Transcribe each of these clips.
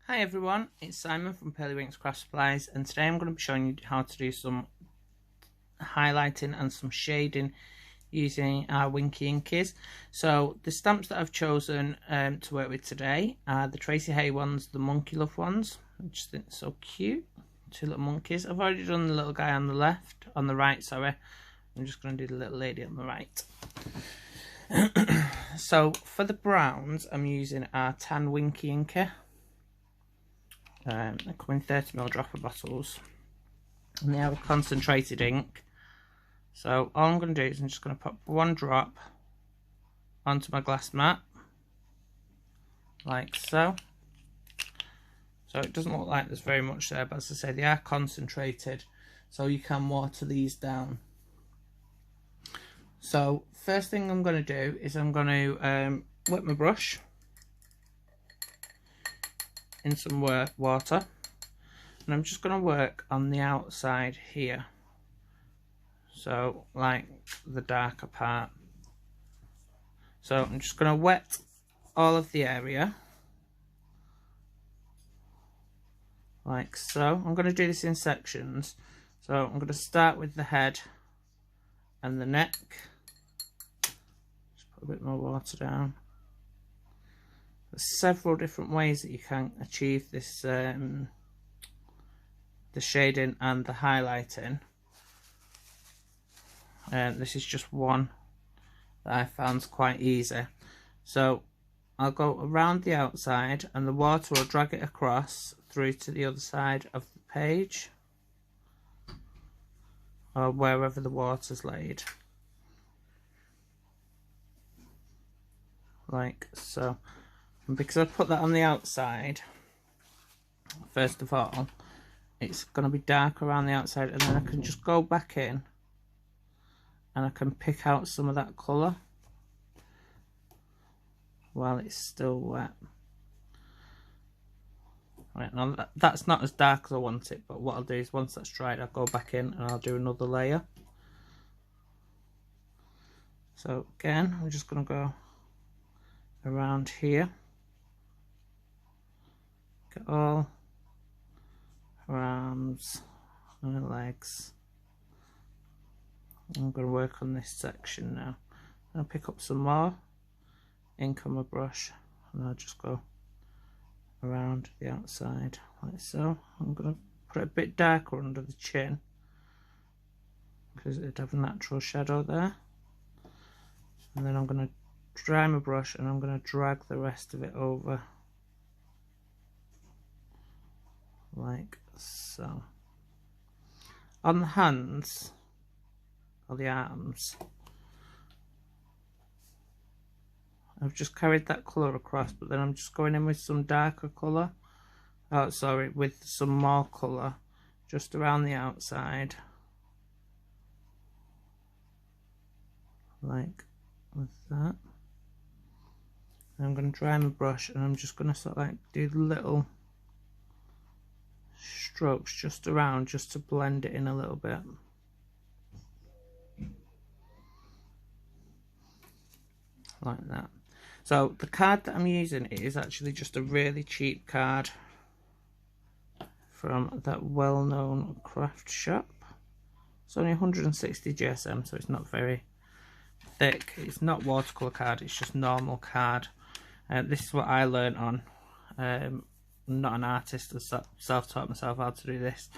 Hi everyone, it's Simon from Pearly Winks Craft Supplies, and today I'm going to be showing you how to do some highlighting and some shading using our Winkie Inkies. So the stamps that I've chosen to work with today are the Tracy Hay ones, the Monkey Love ones. I just think they're so cute. Two little monkeys. I've already done the little guy on the right, sorry. I'm just going to do the little lady on the right. So for the browns, I'm using our tan Winkie Inkie. They come in 30ml dropper bottles and they have a concentrated ink. So all I'm going to do is I'm just going to put one drop onto my glass mat like so. So it doesn't look like there's very much there, but as I say, they are concentrated, so you can water these down. So first thing I'm going to do is I'm going to wet my brush in some water, and I'm just going to work on the outside here, so like the darker part. So I'm just going to wet all of the area like so. I'm going to do this in sections, so I'm going to start with the head and the neck. Just put a bit more water down. There's several different ways that you can achieve this, the shading and the highlighting. This is just one that I found quite easy. So I'll go around the outside and the water will drag it across through to the other side of the page, or wherever the water's laid, like so. And because I put that on the outside, first of all, it's going to be dark around the outside, and then I can just go back in and I can pick out some of that colour while it's still wet. Right, now that's not as dark as I want it, but what I'll do is once that's dried, I'll go back in and I'll do another layer. So again, I'm just going to go around here, get all arms and legs. I'm going to work on this section now. I'll pick up some more ink on my brush and I'll just go around the outside like so. I'm going to put it a bit darker under the chin because it'd have a natural shadow there, and then I'm going to dry my brush and I'm going to drag the rest of it over like so. On the hands or the arms, I've just carried that colour across, but then I'm just going in with some darker colour, with some more colour just around the outside, like with that. And I'm going to dry my brush and I'm just going to sort of like do the little strokes just around, just to blend it in a little bit. Like that. So the card that I'm using is actually just a really cheap card from that well-known craft shop. It's only 160 GSM, so it's not very thick. It's not watercolour card, it's just normal card. This is what I learned on. I'm not an artist, I self-taught myself how to do this.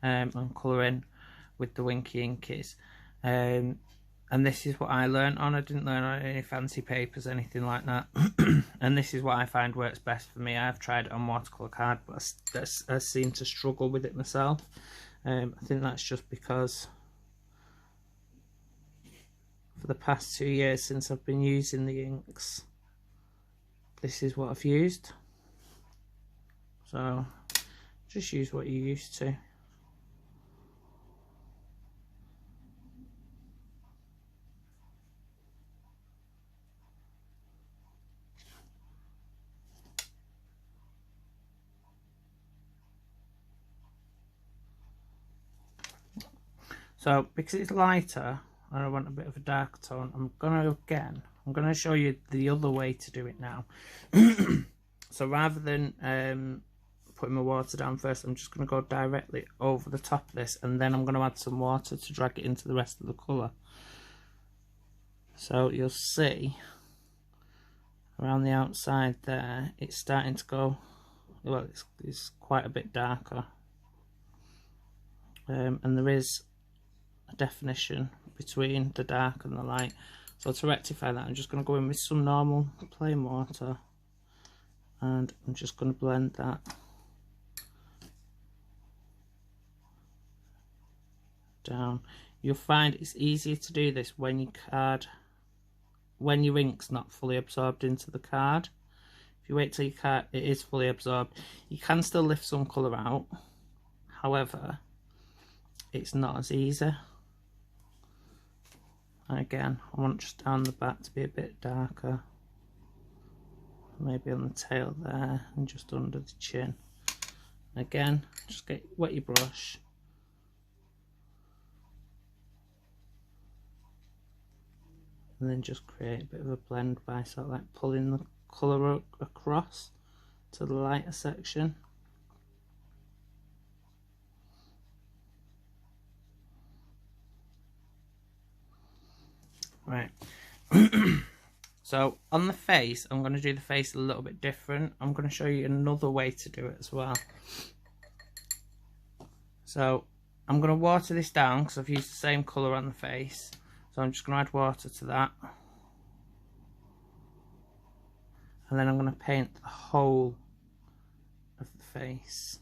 I'm colouring with the Winkie Inkies. And this is what I learned on. I didn't learn on any fancy papers, anything like that. And this is what I find works best for me. I've tried it on watercolour card, but I seem to struggle with it myself. I think that's just because for the past 2 years since I've been using the inks, this is what I've used. So just use what you're used to. So because it's lighter and I want a bit of a dark tone, I'm going to show you the other way to do it now. So rather than putting my water down first. I'm just going to go directly over the top of this, and then I'm going to add some water to drag it into the rest of the colour. So you'll see around the outside there, it's starting to go, well, it's quite a bit darker. And there is a definition between the dark and the light. So to rectify that, I'm just going to go in with some normal plain water, and I'm just going to blend that down. You'll find it's easier to do this when your ink's not fully absorbed into the card. If you wait till your card it is fully absorbed, you can still lift some colour out. However, it's not as easy. And again, I want just down the back to be a bit darker. Maybe on the tail there and just under the chin. Again, just wet your brush. And then just create a bit of a blend by sort of like pulling the colour across to the lighter section. Right. So on the face, I'm going to do the face a little bit different. I'm going to show you another way to do it as well. So I'm going to water this down because I've used the same colour on the face. So I'm just going to add water to that. And then I'm going to paint the whole of the face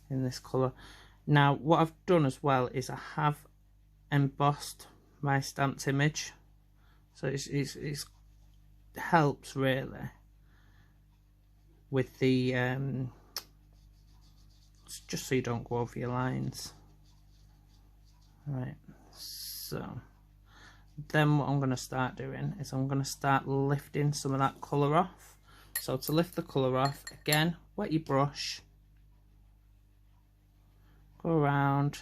in this colour. Now what I've done as well is I have embossed my stamped image. So it helps really with the just so you don't go over your lines. Right, so then what I'm going to start doing is I'm going to start lifting some of that colour off. So to lift the colour off, again, wet your brush, go around.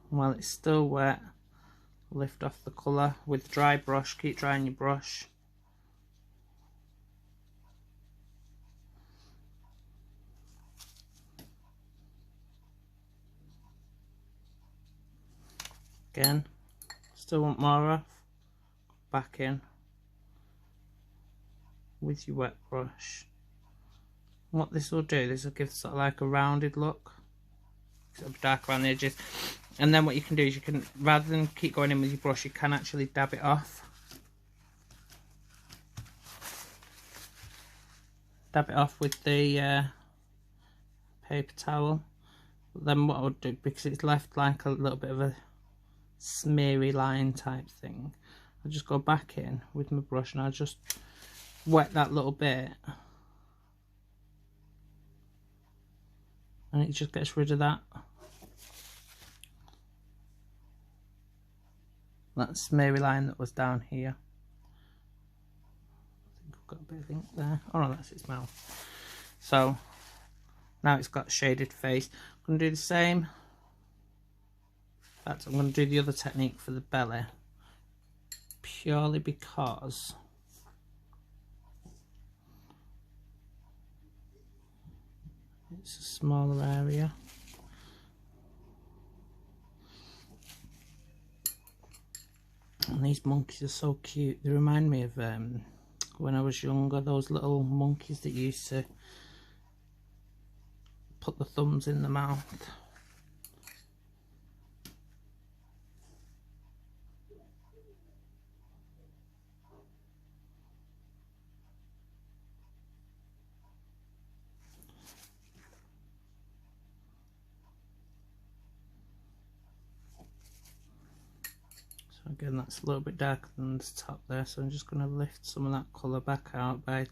While it's still wet, lift off the colour with dry brush. Keep drying your brush. Again, still want more off. Back in with your wet brush. And what this will do, this will give sort of like a rounded look. It'll be dark around the edges. And then what you can do is you can, rather than keep going in with your brush, you can actually dab it off. Dab it off with the paper towel. But then what I'll do, because it's left like a little bit of a smeary line type thing, I'll just go back in with my brush and I'll just wet that little bit. And it just gets rid of that smeary line that was down here. I think I've got a bit of ink there. Oh no, that's its mouth. So now it's got a shaded face. I'm going to do the same. In fact, I'm going to do the other technique for the belly, purely because it's a smaller area. And these monkeys are so cute. They remind me of when I was younger, those little monkeys that used to put the thumbs in the mouth. Again, that's a little bit darker than the top there, so I'm just going to lift some of that colour back out by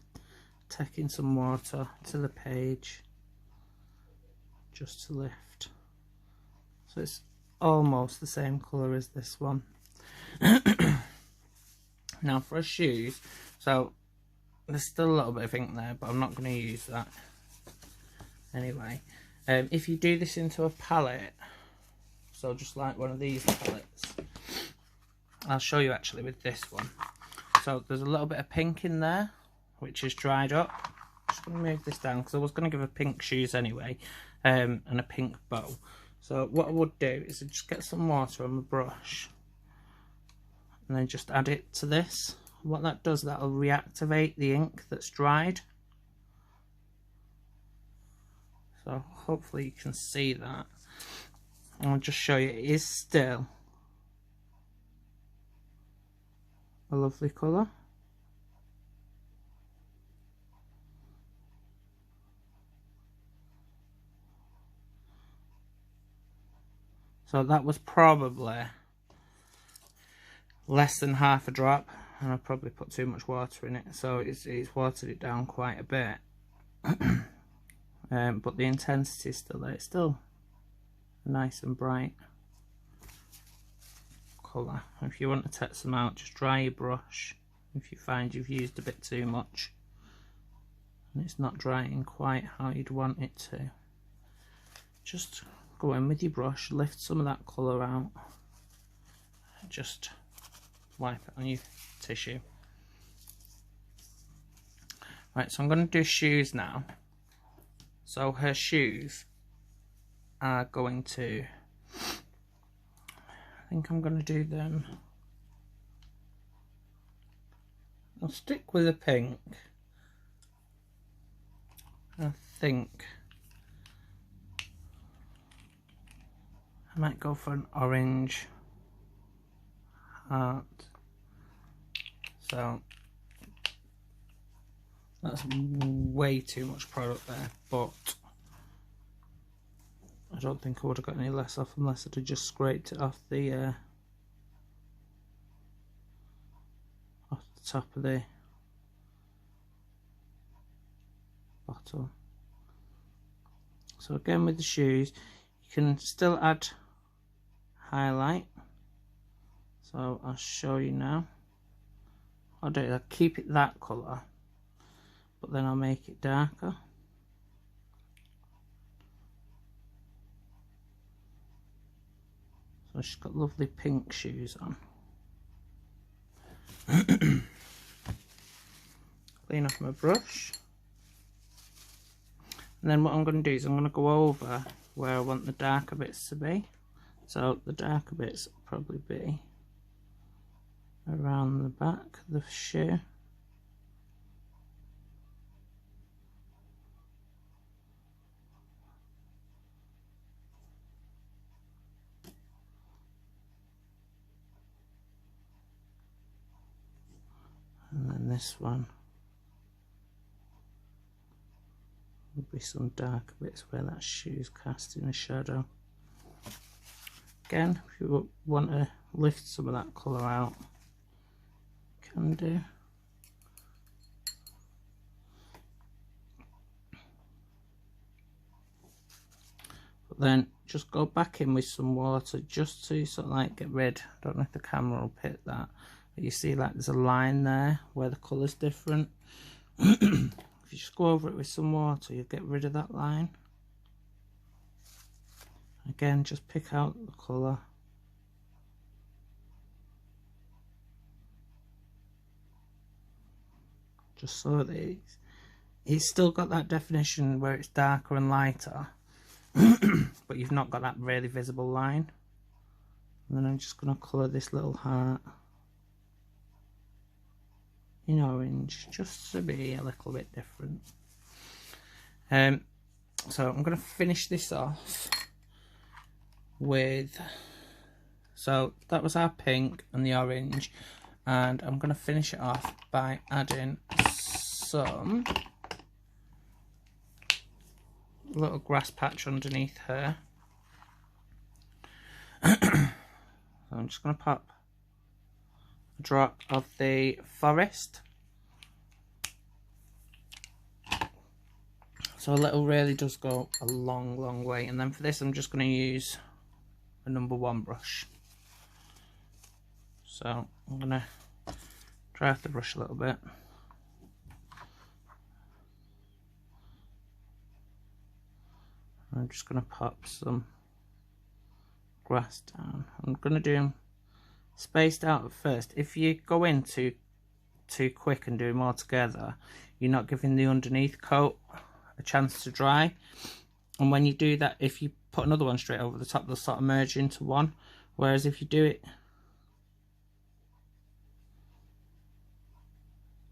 taking some water to the page, just to lift. So it's almost the same colour as this one. Now for our shoes, so there's still a little bit of ink there, but I'm not going to use that anyway. If you do this into a palette, so just like one of these palettes, I'll show you actually with this one. So there's a little bit of pink in there, which is dried up. Just going to move this down because I was going to give her pink shoes anyway, and a pink bow. So what I would do is I'd just get some water on my brush and then just add it to this. What that does, that'll reactivate the ink that's dried. So hopefully you can see that. I'll just show you, it is still a lovely colour. So that was probably less than half a drop, and I probably put too much water in it, so it's watered it down quite a bit. But the intensity is still there. It's still nice and bright colour. If you want to take some out, just dry your brush if you find you've used a bit too much and it's not drying quite how you'd want it to. Just go in with your brush, lift some of that colour out, just wipe it on your tissue. Right, so I'm going to do shoes now. So her shoes are going to, I think I'm going to do them, I'll stick with the pink. I think I might go for an orange heart. So that's way too much product there, but I don't think I would have got any less off unless I'd have just scraped it off the top of the bottle. So again with the shoes, you can still add highlight. So I'll show you now. I'll do it, I'll keep it that colour, but then I'll make it darker. So she's got lovely pink shoes on. Clean off my brush. And then what I'm going to do is I'm going to go over where I want the darker bits to be. So the darker bits will probably be around the back of the shoe. And then this one will be some darker bits where that shoe's casting a shadow. Again, if you want to lift some of that colour out, you can do. But then just go back in with some water just to sort of like get rid, I don't know if the camera will pick that, but you see like there's a line there where the colour's different. If you just go over it with some water, you'll get rid of that line. Again, just pick out the colour. Just so that it's still got that definition where it's darker and lighter, but you've not got that really visible line. And then I'm just going to colour this little heart in orange, just to be a little bit different. So I'm going to finish this off with, so that was our pink and the orange, and I'm going to finish it off by adding some little grass patch underneath her. So I'm just going to pop a drop of the forest. So a little really does go a long way. And then for this I'm just going to use a #1 brush. So I'm going to dry off the brush a little bit. I'm just going to pop some grass down. I'm going to do them spaced out at first. If you go in too quick and do them all together, you're not giving the underneath coat a chance to dry. And when you do that, if you put another one straight over the top, they'll sort of merge into one. Whereas if you do it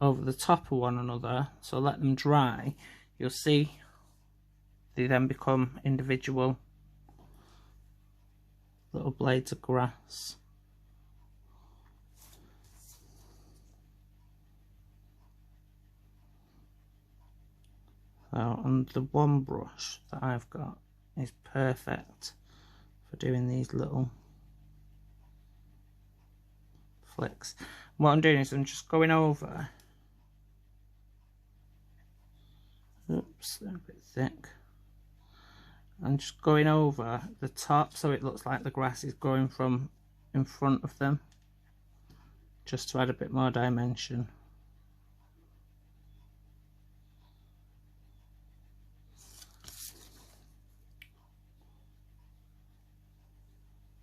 over the top of one another, so let them dry, you'll see they then become individual little blades of grass. So, and the one brush that I've got is perfect for doing these little flicks. What I'm doing is I'm just going over, oops, they're a bit thick. I'm just going over the top so it looks like the grass is growing from in front of them, just to add a bit more dimension.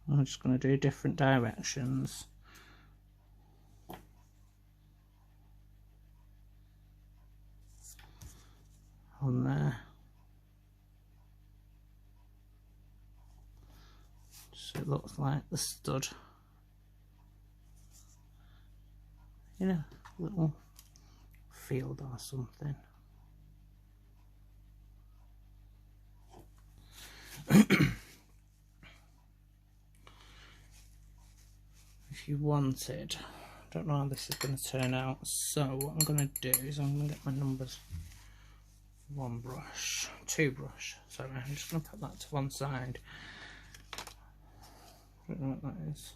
I'm just going to do different directions. On there. So it looks like the stud in a little field or something. If you wanted, I don't know how this is going to turn out, so what I'm going to do is I'm going to get my numbers, one brush, two brush, sorry, I'm just going to put that to one side. I don't know what that is.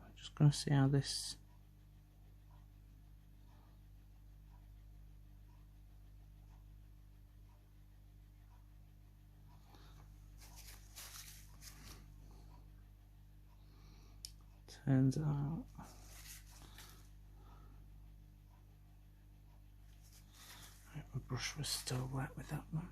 I'm just going to see how this turns out. My brush was still wet with that one.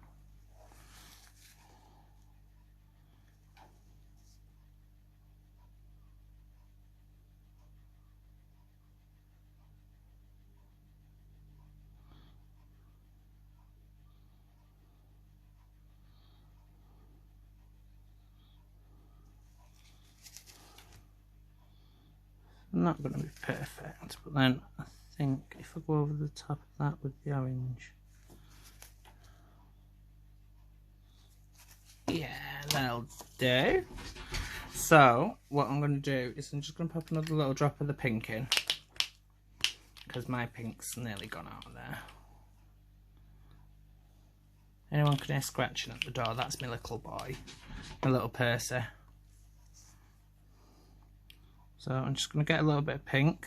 Not going to be perfect, but then I think if I go over the top of that with the orange, yeah, that'll do. So what I'm going to do is I'm just going to pop another little drop of the pink in, because my pink's nearly gone out of there. Anyone can hear scratching at the door? That's my little boy, my little Percy. So I'm just going to get a little bit of pink.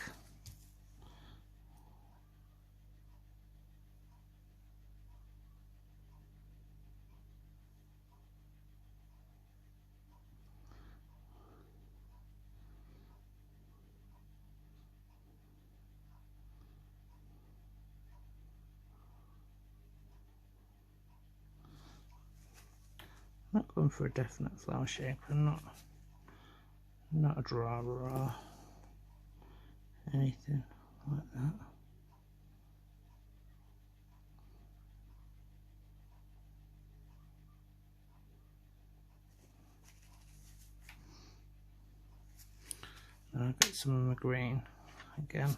I'm not going for a definite flower shape. I'm not a drawer or anything like that. And I'll get some of my green again.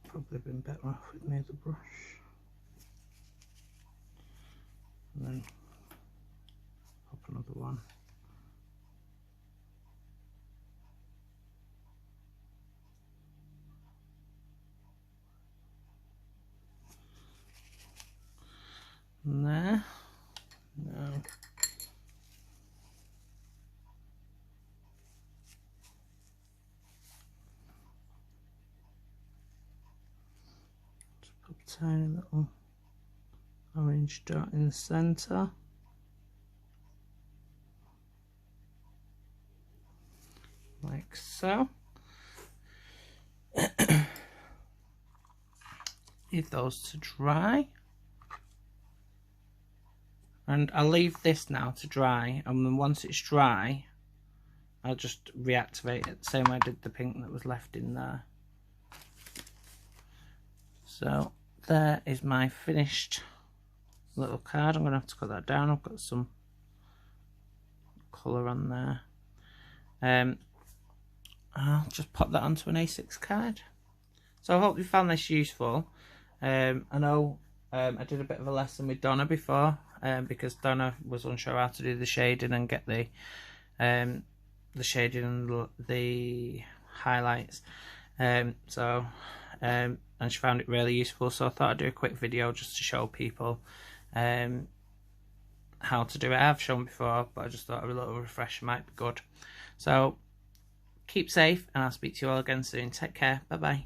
Probably been better off with me the brush. And then pop another one. And there. No. Just put a tiny little orange dot in the centre. Like so. leave those to dry. And I'll leave this now to dry, and then once it's dry, I'll just reactivate it, the same way I did the pink that was left in there. So there is my finished little card. I'm going to have to cut that down. I've got some colour on there. I'll just pop that onto an A6 card. So I hope you found this useful. I know I did a bit of a lesson with Donna before, because Donna was unsure how to do the shading and get the shading and the highlights. And she found it really useful, so I thought I'd do a quick video just to show people how to do it. I've shown before, but I just thought a little refresher might be good. So keep safe, and I'll speak to you all again soon. Take care. Bye bye.